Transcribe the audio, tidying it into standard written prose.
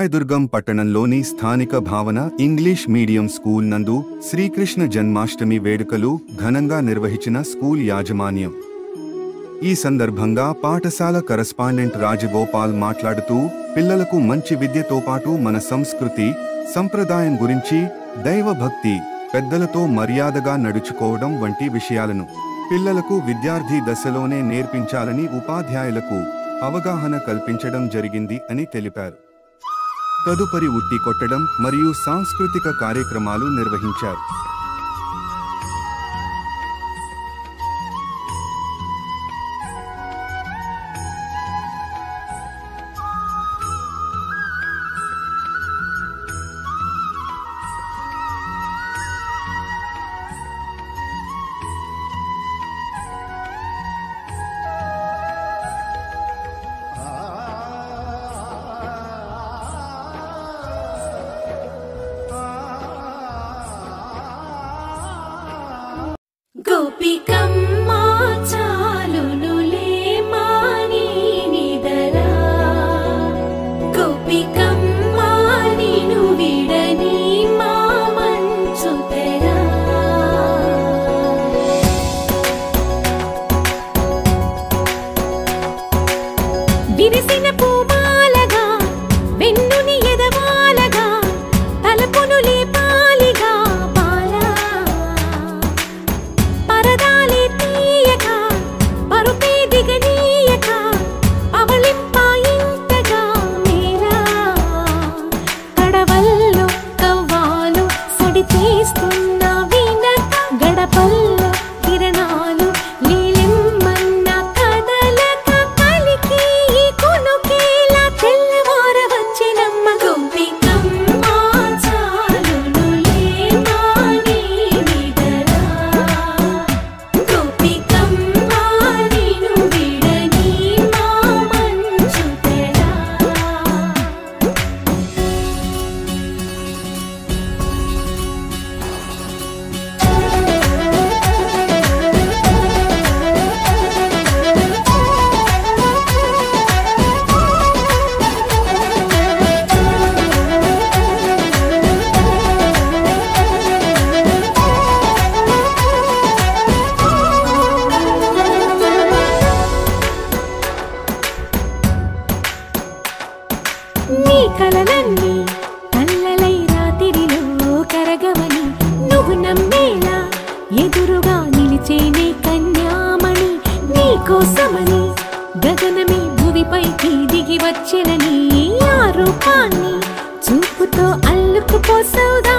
రాయదుర్గం పట్టణంలోని స్థానిక భావన ఇంగ్లీష్ మీడియం స్కూల్ నందు శ్రీకృష్ణ జన్మాష్టమి వేడుకలు ఘనంగా నిర్వహించిన స్కూల్ యాజమాన్యం. ఈ సందర్భంగా పాఠశాల కరస్పాండెంట్ రాజగోపాల్ మాట్లాడుతూ పిల్లలకు మంచి విద్యతో పాటు మన సంస్కృతి సంప్రదాయం గురించి, దైవభక్తి, పెద్దలతో మర్యాదగా నడుచుకోవడం వంటి విషయాలను పిల్లలకు విద్యార్థి దశలోనే నేర్పించాలని ఉపాధ్యాయులకు అవగాహన కల్పించడం జరిగింది అని తెలిపారు. తదుపరి ఉట్టి కొట్టడం మరియు సాంస్కృతిక కార్యక్రమాలు నిర్వహించారు. గోపికమ్మా చాలునులే మాని నిదరా, గోపికమ్మా నిను విడని మా మంచు తెరా. విరిసిన పూమాలగా వెన్నుని ఎదవాలగా తలపును లేపాలిగా నీ కలలన్నీ కల్లలై రాత్రిలో కరగవని నువ్వు నమ్మేలా ఎదురుగా నిలిచేనే కన్యామణి. నీ కోసమని గగనమే భూమిపైకి దిగి వచ్చెనని ఆ రూపాన్ని చూపుతో అల్లుకుపోసౌదా.